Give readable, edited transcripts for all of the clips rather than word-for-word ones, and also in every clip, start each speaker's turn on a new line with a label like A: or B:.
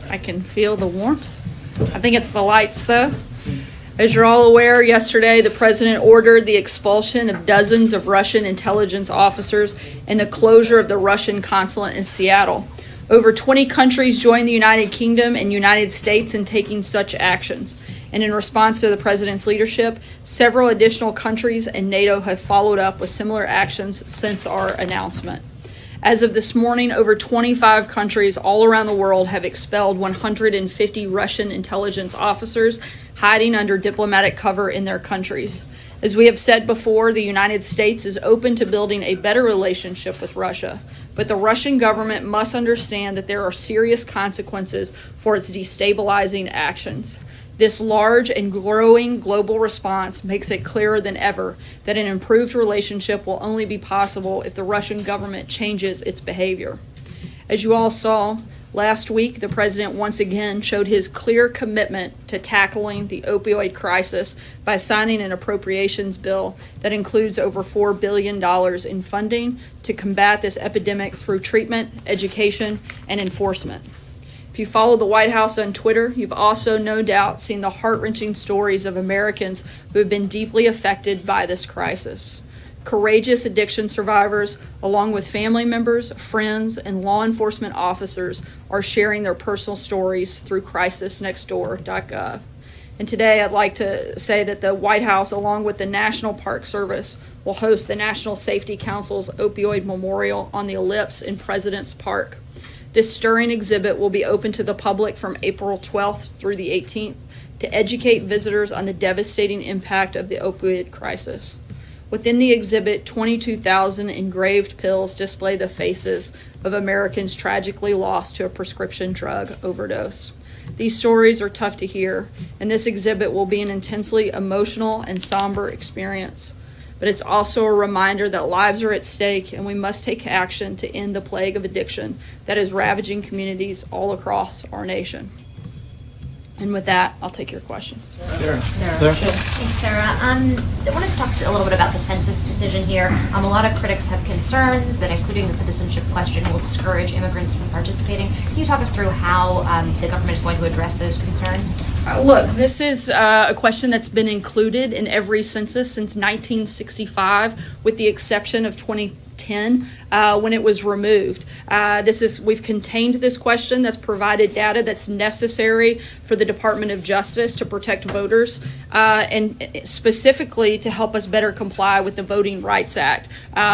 A: I can feel the warmth. I think it's the lights, though. As you're all aware, yesterday the president ordered the expulsion of dozens of Russian intelligence officers and the closure of the Russian consulate in Seattle. Over 20 countries joined the United Kingdom and United States in taking such actions. And in response to the president's leadership, several additional countries and NATO have followed up with similar actions since our announcement. As of this morning, over 25 countries all around the world have expelled 150 Russian intelligence officers hiding under diplomatic cover in their countries. As we have said before, the United States is open to building a better relationship with Russia, but the Russian government must understand that there are serious consequences for its destabilizing actions. This large and growing global response makes it clearer than ever that an improved relationship will only be possible if the Russian government changes its behavior. As you all saw, last week the president once again showed his clear commitment to tackling the opioid crisis by signing an appropriations bill that includes over $4 billion in funding to combat this epidemic through treatment, education, and enforcement. If you follow the White House on Twitter, you've also no doubt seen the heart-wrenching stories of Americans who have been deeply affected by this crisis. Courageous addiction survivors, along with family members, friends, and law enforcement officers, are sharing their personal stories through crisisnextdoor.gov. And today I'd like to say that the White House, along with the National Park Service, will host the National Safety Council's Opioid Memorial on the Ellipse in President's Park. This stirring exhibit will be open to the public from April 12th through the 18th to educate visitors on the devastating impact of the opioid crisis. Within the exhibit, 22,000 engraved pills display the faces of Americans tragically lost to a prescription drug overdose. These stories are tough to hear, and this exhibit will be an intensely emotional and somber experience. But it's also a reminder that lives are at stake and we must take action to end the plague of addiction that is ravaging communities all across our nation. And with that, I'll take your questions.
B: Sarah.
C: Thanks, Sarah. I wanted to talk a little bit about the census decision here. A lot of critics have concerns that including the citizenship question will discourage immigrants from participating. Can you talk us through how the government is going to address those concerns?
A: Look, this is a question that's been included in every census since 1965, with the exception of 2010 when it was removed. We've contained this question that's provided data that's necessary for the Department of Justice to protect voters and specifically to help us better comply with the Voting Rights Act,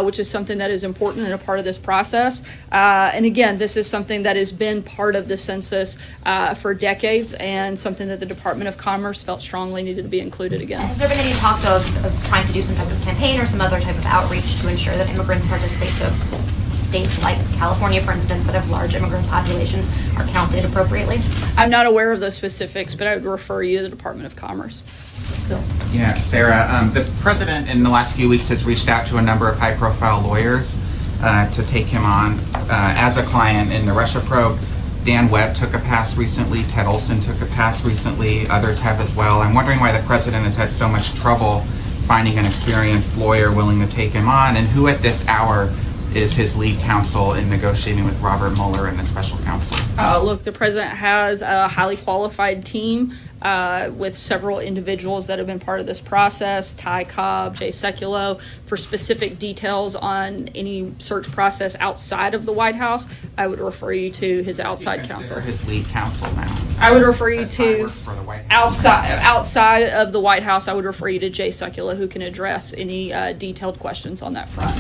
A: which is something that is important and a part of this process. And again, this is something that has been part of the census for decades and something that the Department of Commerce felt strongly needed to be included again.
C: Has there been any talk of trying to do some type of campaign or some other type of outreach to ensure that immigrants participate? So states like California, for instance, that have large immigrant populations are counted appropriately?
A: I'm not aware of those specifics, but I would refer you to the Department of Commerce. Bill.
B: Yeah, Sarah, the president in the last few weeks has reached out to a number of high-profile lawyers to take him on as a client in the Russia probe. Dan Webb took a pass recently, Ted Olson took a pass recently, others have as well. I'm wondering why the president has had so much trouble finding an experienced lawyer willing to take him on, and who at this hour is his lead counsel in negotiating with Robert Mueller and the special counsel?
A: Look, the president has a highly qualified team with several individuals that have been part of this process, Ty Cobb, Jay Sekulow. For specific details on any search process outside of the White House, I would refer you to his outside counsel.
B: His lead counsel now.
A: I would refer you to
B: outside
A: of the White House. I would refer you to Jay Sekulow, who can address any detailed questions on that front.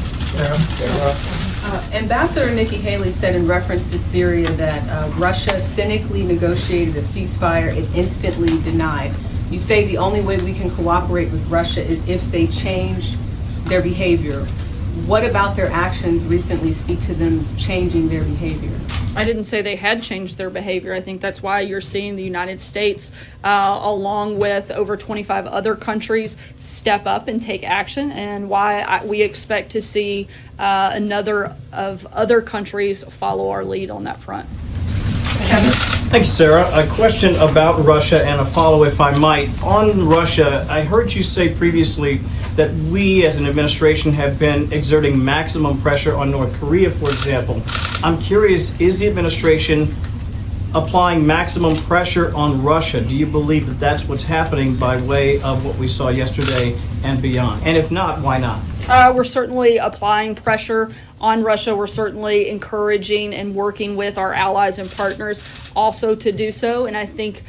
D: Ambassador Nikki Haley said in reference to Syria that Russia cynically negotiated a ceasefire it instantly denied. You say the only way we can cooperate with Russia is if they change their behavior. What about their actions recently speak to them changing their behavior?
A: I didn't say they had changed their behavior. I think that's why you're seeing the United States, along with over 25 other countries, step up and take action, and why we expect to see another of other countries follow our lead on that front.
E: Thanks, Sarah. A question about Russia and a follow, if I might. On Russia, I heard you say previously that we as an administration have been exerting maximum pressure on North Korea, for example. I'm curious, is the administration applying maximum pressure on Russia. Do you believe that that's what's happening by way of what we saw yesterday and beyond? And if not, why not?
A: We're certainly applying pressure on Russia. We're certainly encouraging and working with our allies and partners also to do so. And I think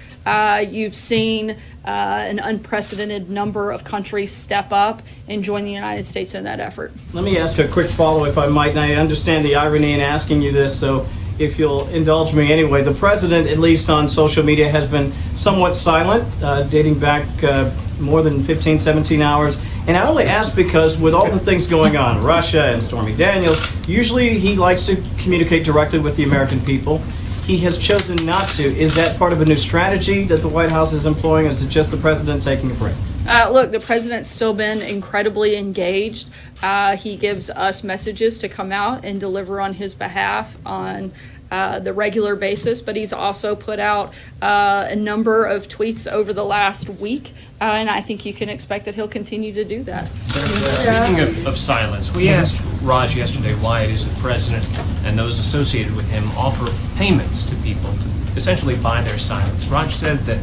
A: you've seen an unprecedented number of countries step up and join the United States in that effort.
E: Let me ask a quick follow, if I might, and I understand the irony in asking you this, so if you'll indulge me anyway. The president, at least on social media, has been somewhat silent, dating back more than 15, 17 hours. And I only ask because with all the things going on, Russia and Stormy Daniels, usually he likes to communicate directly with the American people. He has chosen not to. Is that part of a new strategy that the White House is employing, or is it just the president taking a break?
A: Look, the president's still been incredibly engaged. He gives us messages to come out and deliver on his behalf on the regular basis, but he's also put out a number of tweets over the last week, and I think you can expect that he'll continue to do that.
F: Speaking of silence, we asked Raj yesterday why it is the president and those associated with him offer payments to people to essentially buy their silence. Raj said that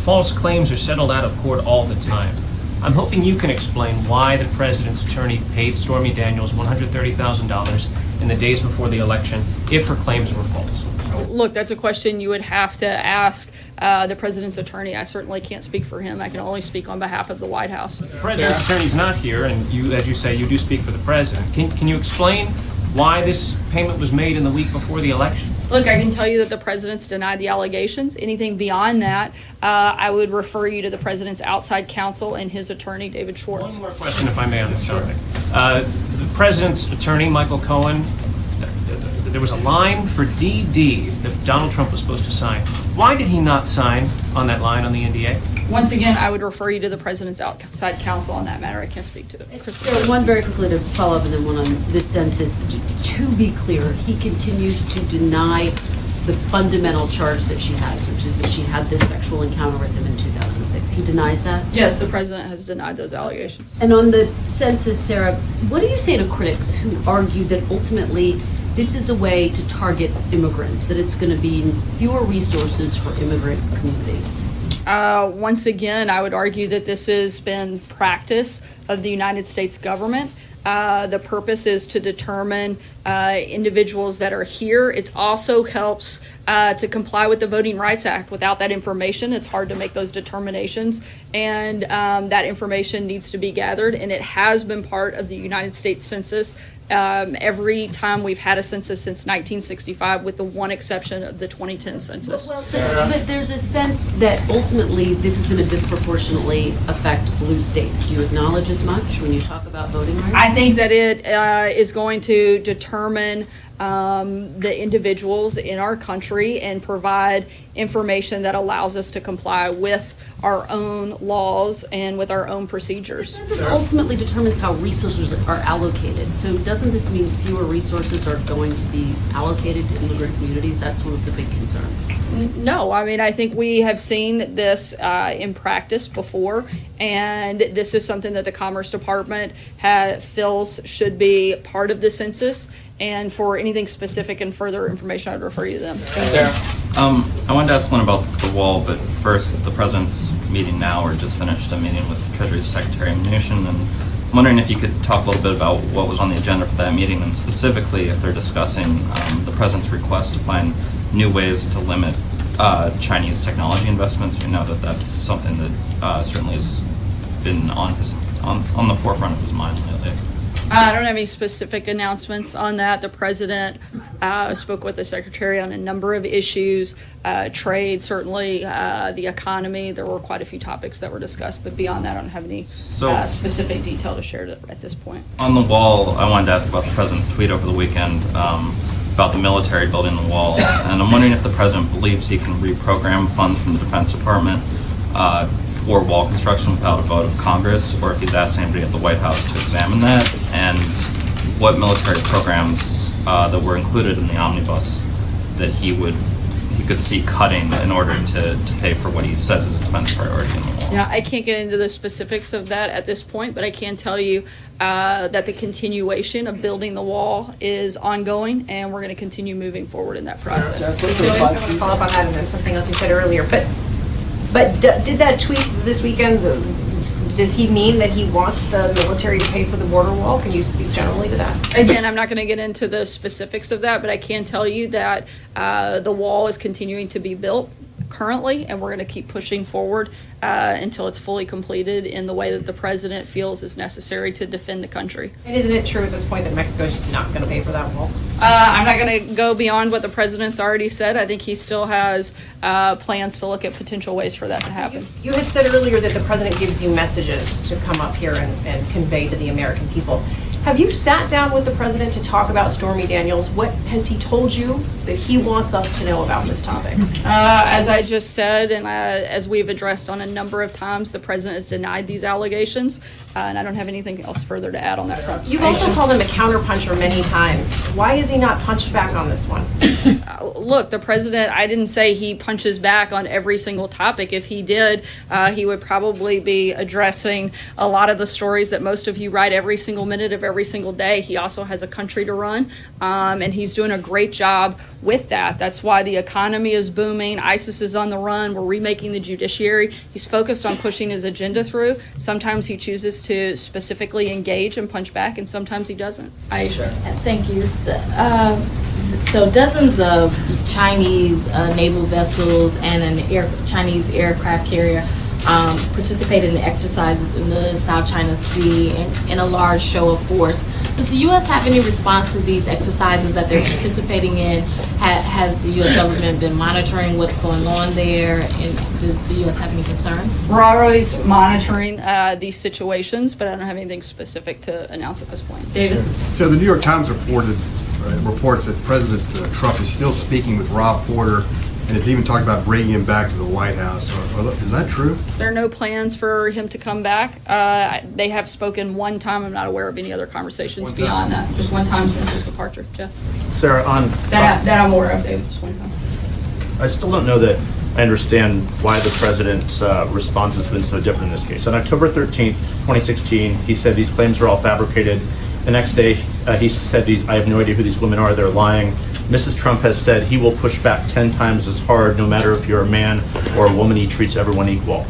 F: false claims are settled out of court all the time. I'm hoping you can explain why the president's attorney paid Stormy Daniels $130,000 in the days before the election if her claims were false.
A: Look, that's a question you would have to ask the president's attorney. I certainly can't speak for him. I can only speak on behalf of the White House.
F: The president's attorney's not here, and you, as you say, you do speak for the president. Can you explain why this payment was made in the week before the election?
A: Look, I can tell you that the president's denied the allegations. Anything beyond that, I would refer you to the president's outside counsel and his attorney, David Schwartz.
F: One more question, if I may, on this topic. The president's attorney, Michael Cohen, there was a line for DD that Donald Trump was supposed to sign. Why did he not sign on that line on the NDA?
A: Once again, I would refer you to the president's outside counsel on that matter. I can't speak to it.
G: There, one very concluded follow-up and then one on this census. To be clear, he continues to deny the fundamental charge that she has, which is that she had this sexual encounter with him in 2006. He denies that?
A: Yes, the president has denied those allegations.
G: And on the census, Sarah, what do you say to critics who argue that ultimately this is a way to target immigrants, that it's going to be fewer resources for immigrant communities?
A: Once again, I would argue that this has been practice of the United States government. The purpose is to determine individuals that are here. It also helps to comply with the Voting Rights Act. Without that information, it's hard to make those determinations, and that information needs to be gathered, and it has been part of the United States Census every time we've had a census since 1965, with the one exception of the 2010 census.
G: But there's a sense that ultimately this is going to disproportionately affect blue states. Do you acknowledge as much when you talk about voting rights?
A: I think that it is going to determine the individuals in our country and provide information that allows us to comply with our own laws and with our own procedures.
G: This ultimately determines how resources are allocated. So doesn't this mean fewer resources are going to be allocated to immigrant communities? That's one of the big concerns.
A: No, I mean, I think we have seen this in practice before, and this is something that the Commerce Department feels should be part of the census. And for anything specific and further information, I'd refer you to them.
H: I wanted to ask one about the wall, but first, the president's meeting now, or just finished a meeting with Treasury Secretary Mnuchin, and I'm wondering if you could talk a little bit about what was on the agenda for that meeting, and specifically if they're discussing the president's request to find new ways to limit Chinese technology investments. We know that that's something that certainly has been on the forefront of his mind lately.
A: I don't have any specific announcements on that. The president spoke with the secretary on a number of issues, trade, certainly the economy. There were quite a few topics that were discussed, but beyond that, I don't have any specific detail to share at this point.
H: On the wall, I wanted to ask about the president's tweet over the weekend about the military building the wall, and I'm wondering if the president believes he can reprogram funds from the Defense Department for wall construction without a vote of Congress, or if he's asked anybody at the White House to examine that, and what military programs that were included in the omnibus that he would he could see cutting in order to pay for what he says is a defense priority in the wall.
A: Yeah, I can't get into the specifics of that at this point, but I can tell you that the continuation of building the wall is ongoing, and we're going to continue moving forward in that process.
I: I want to follow up on that and then something else you said earlier, but did that tweet this weekend, does he mean that he wants the military to pay for the border wall? Can you speak generally to that?
A: Again, I'm not going to get into the specifics of that, but I can tell you that the wall is continuing to be built currently, and we're going to keep pushing forward until it's fully completed in the way that the president feels is necessary to defend the country.
I: And isn't it true at this point that Mexico is just not going to pay for that wall?
A: I'm not going to go beyond what the president's already said. I think he still has plans to look at potential ways for that to happen.
I: You had said earlier that the president gives you messages to come up here and convey to the American people. Have you sat down with the president to talk about Stormy Daniels? What has he told you that he wants us to know about this topic?
A: As I just said, and as we've addressed on a number of times, the president has denied these allegations, and I don't have anything else further to add on that front.
I: You've also called him a counterpuncher many times. Why is he not punched back on this one?
A: Look, the president, I didn't say he punches back on every single topic. If he did, he would probably be addressing a lot of the stories that most of you write every single minute of every single day. He also has a country to run, and he's doing a great job with that. That's why the economy is booming. ISIS is on the run. We're remaking the judiciary. He's focused on pushing his agenda through. Sometimes he chooses to specifically engage and punch back, and sometimes he doesn't. Aisha.
J: Thank you. So dozens of Chinese naval vessels and an Chinese aircraft carrier participated in exercises in the South China Sea in a large show of force. Does the U.S. have any response to these exercises that they're participating in? Has the U.S. government been monitoring what's going on there? And does the U.S. have any concerns?
A: We're always monitoring these situations, but I don't have anything specific to announce at this point. David?
K: So the New York Times reports that President Trump is still speaking with Rob Porter and has even talked about bringing him back to the White House. Is that true?
A: There are no plans for him to come back. They have spoken one time. I'm not aware of any other conversations beyond that. Just one time since his departure. Jeff?
L: Sarah,
A: That I'm aware of, David. Just one time.
L: I still don't know that I understand why the president's response has been so different in this case. On October 13th, 2016, he said these claims are all fabricated. The next day, he said I have no idea who these women are, they're lying. Mrs. Trump has said he will push back 10 times as hard, no matter if you're a man or a woman, he treats everyone equal.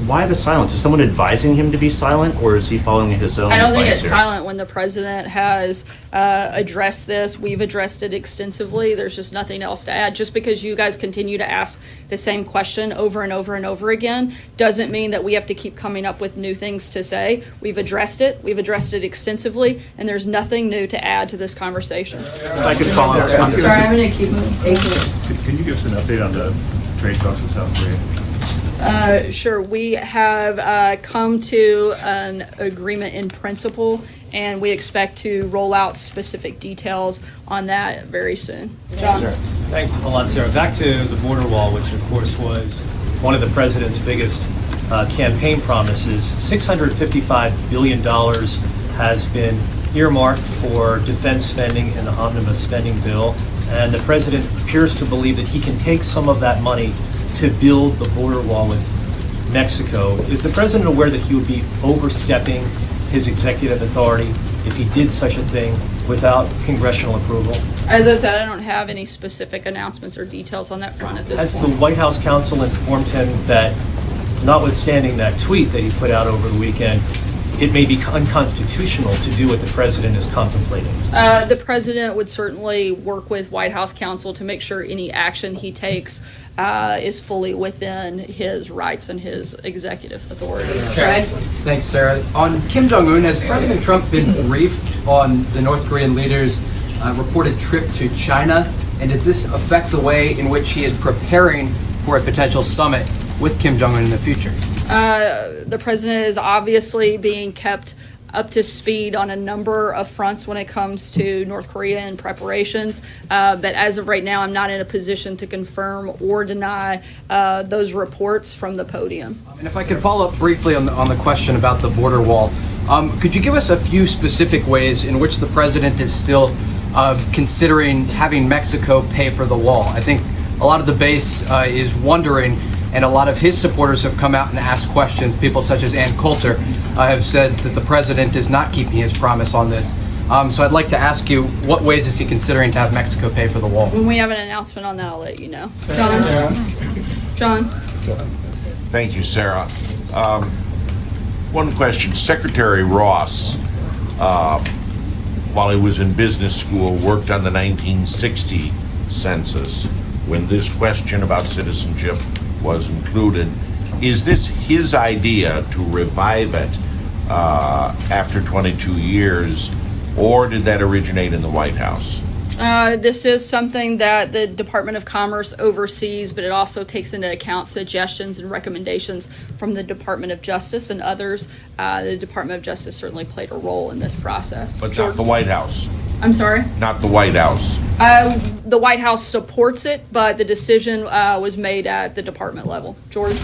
L: Why the silence? Is someone advising him to be silent, or is he following his own advice?
A: I don't think it's
L: here?
A: silent when the president has addressed this. We've addressed it extensively. There's just nothing else to add. Just because you guys continue to ask the same question over and over and over again doesn't mean that we have to keep coming up with new things to say. We've addressed it. We've addressed it extensively, and there's nothing new to add to this conversation.
L: If I could follow up.
A: Sorry, I'm going to keep moving.
M: Can you give us an update on the trade talks with South Korea?
A: Sure. We have come to an agreement in principle, and we expect to roll out specific details on that very soon. John?
N: Thanks a lot, Sarah. Back to the border wall, which of course was one of the president's biggest campaign promises. $655 billion has been earmarked for defense spending in the omnibus spending bill, and the president appears to believe that he can take some of that money to build the border wall with Mexico. Is the president aware that he would be overstepping his executive authority if he did such a thing without congressional approval?
A: As I said, I don't have any specific announcements or details on that front at this
N: Has
A: point.
N: the White House counsel informed him that, notwithstanding that tweet that he put out over the weekend, it may be unconstitutional to do what the president is contemplating?
A: The president would certainly work with White House counsel to make sure any action he takes is fully within his rights and his executive authority. Fred?
O: Thanks, Sarah. On Kim Jong-un, has President Trump been briefed on the North Korean leader's reported trip to China? And does this affect the way in which he is preparing for a potential summit with Kim Jong-un in the future?
A: The president is obviously being kept up to speed on a number of fronts when it comes to North Korea and preparations. But as of right now, I'm not in a position to confirm or deny those reports from the podium.
O: And if I could follow up briefly on the question about the border wall, could you give us a few specific ways in which the president is still considering having Mexico pay for the wall? I think a lot of the base is wondering, and a lot of his supporters have come out and asked questions. People such as Ann Coulter have said that the president is not keeping his promise on this. So I'd like to ask you, what ways is he considering to have Mexico pay for the wall?
A: When we have an announcement on that, I'll let you know. John?
P: Thank you, Sarah. One question. Secretary Ross, while he was in business school, worked on the 1960 census when this question about citizenship was included. Is this his idea to revive it after 22 years, or did that originate in the White House?
A: This is something that the Department of Commerce oversees, but it also takes into account suggestions and recommendations from the Department of Justice and others. The Department of Justice certainly played a role in this process.
P: But not the White House?
A: I'm sorry?
P: Not the White House?
A: The White House supports it, but the decision was made at the department level. George?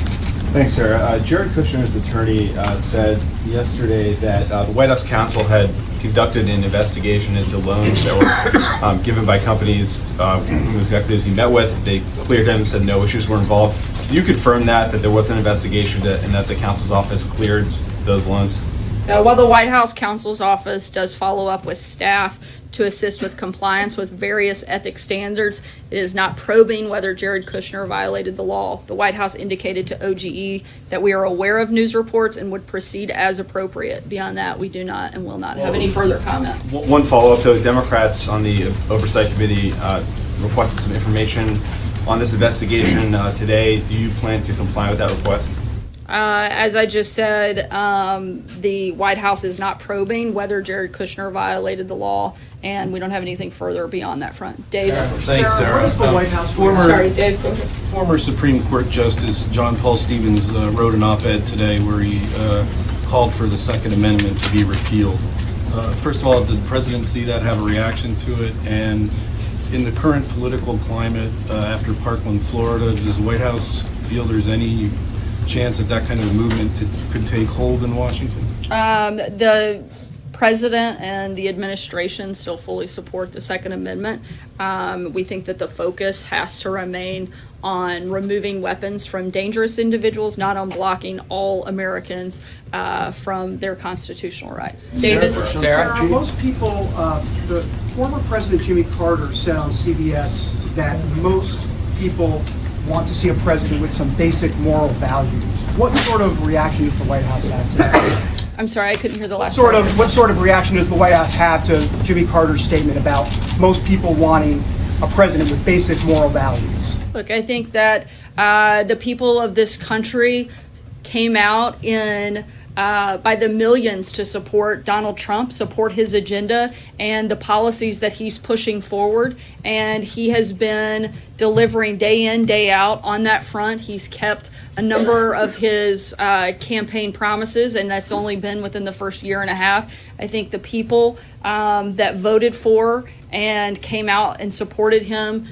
Q: Thanks, Sarah. Jared Kushner's attorney said yesterday that the White House counsel had conducted an investigation into loans that were given by companies, executives he met with. They cleared him, said no issues were involved. Can you confirm that there was an investigation and that the counsel's office cleared those loans?
A: While the White House counsel's office does follow up with staff to assist with compliance with various ethics standards, it is not probing whether Jared Kushner violated the law. The White House indicated to OGE that we are aware of news reports and would proceed as appropriate. Beyond that, we do not and will not have any further comment.
Q: One follow-up, though. Democrats on the Oversight Committee requested some information on this investigation today. Do you plan to comply with that request?
A: As I just said, the White House is not probing whether Jared Kushner violated the law, and we don't have anything further beyond that front. Dave?
R: Thanks, Sarah.
S: What is the White House?
A: Sorry, Dave.
R: Former Supreme Court Justice John Paul Stevens wrote an op-ed today where he called for the Second Amendment to be repealed. First of all, did the president see that, have a reaction to it? And in the current political climate after Parkland, Florida, does the White House feel there's any chance that kind of movement could take hold in Washington?
A: The president and the administration still fully support the Second Amendment. We think that the focus has to remain on removing weapons from dangerous individuals, not on blocking all Americans from their constitutional rights. David?
S: Sarah, most people, the former President Jimmy Carter said on CBS that most people want to see a president with some basic moral values. What sort of reaction does the White House have to that?
A: I'm sorry, I couldn't hear the last
S: part. What sort of reaction does the White House have to Jimmy Carter's statement about most people wanting a president with basic moral values?
A: Look, I think that the people of this country came out in by the millions to support Donald Trump, support his agenda and the policies that he's pushing forward. And he has been delivering day in, day out on that front. He's kept a number of his campaign promises, and that's only been within the first year and a half. I think the people that voted for and came out and supported him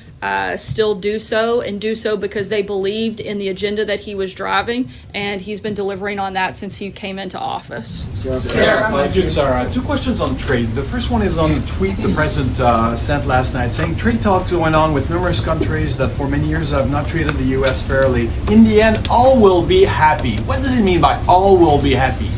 A: still do so, and do so because they believed in the agenda that he was driving, and he's been delivering on that since he came into office.
T: Thank you, Sarah. Two questions on trade. The first one is on the tweet the president sent last night saying trade talks going on with numerous countries that for many years have not treated the U.S. fairly. In the end, all will be happy. What does it mean by all will be happy?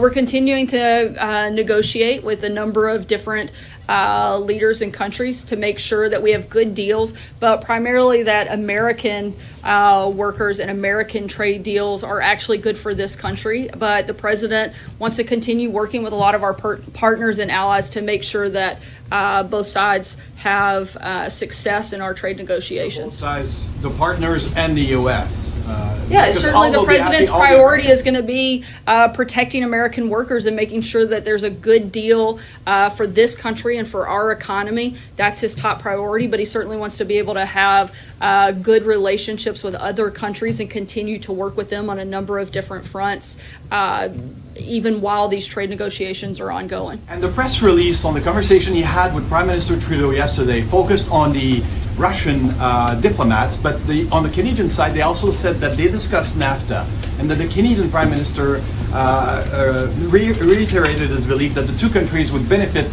A: We're continuing to negotiate with a number of different leaders and countries to make sure that we have good deals, but primarily that American workers and American trade deals are actually good for this country. But the president wants to continue working with a lot of our partners and allies to make sure that both sides have success in our trade negotiations.
T: Both sides, the partners and the U.S.
A: Yeah, certainly the president's priority is going to be protecting American workers and making sure that there's a good deal for this country and for our economy. That's his top priority, but he certainly wants to be able to have good relationships with other countries and continue to work with them on a number of different fronts, even while these trade negotiations are ongoing.
T: And the press release on the conversation he had with Prime Minister Trudeau yesterday focused on the Russian diplomats, but on the Canadian side, they also said that they discussed NAFTA and that the Canadian Prime Minister reiterated his belief that the two countries would benefit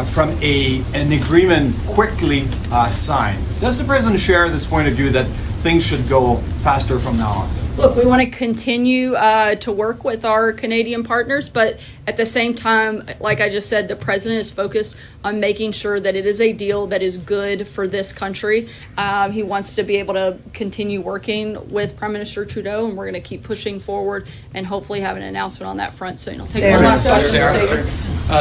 T: from an agreement quickly signed. Does the president share this point of view that things should go faster from now on?
A: Look, we want to continue to work with our Canadian partners, but at the same time, like I just said, the president is focused on making sure that it is a deal that is good for this country. He wants to be able to continue working with Prime Minister Trudeau, and we're going to keep pushing forward and hopefully have an announcement on that front soon. I'll take one last question.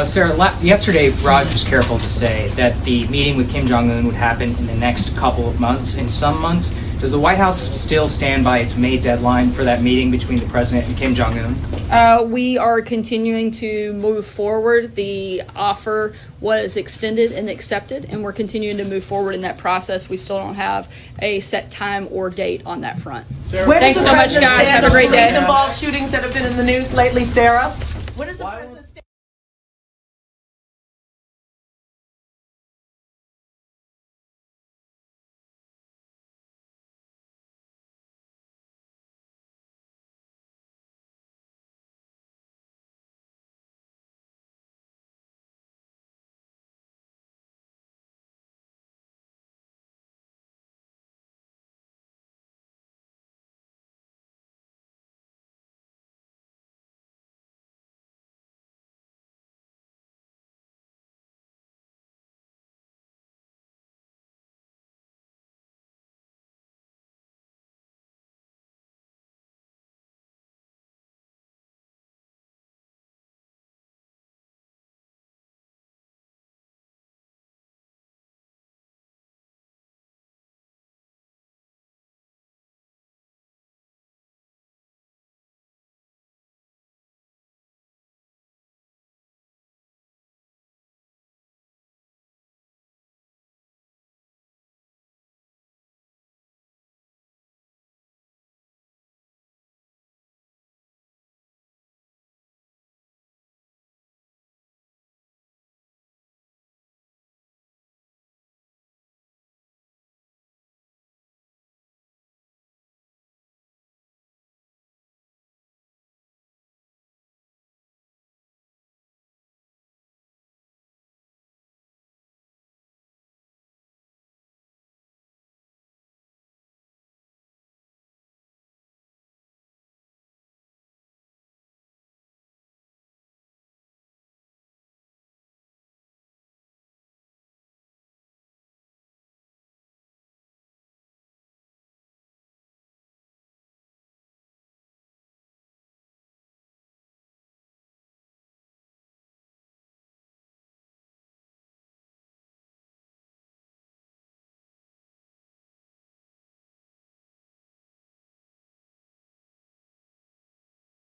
U: Sarah, yesterday Raj was careful to say that the meeting with Kim Jong-un would happen in the next couple of months. In some months, does the White House still stand by its May deadline for that meeting between the president and Kim Jong-un?
A: We are continuing to move forward. The offer was extended and accepted, and we're continuing to move forward in that process. We still don't have a set time or date on that front.
V: Where
A: Thanks
V: does
A: so
V: the
A: much,
V: president
A: guys.
V: stand
A: Have a
V: on
A: great day.
V: police-involved shootings that have been in the news lately, Sarah? What is the president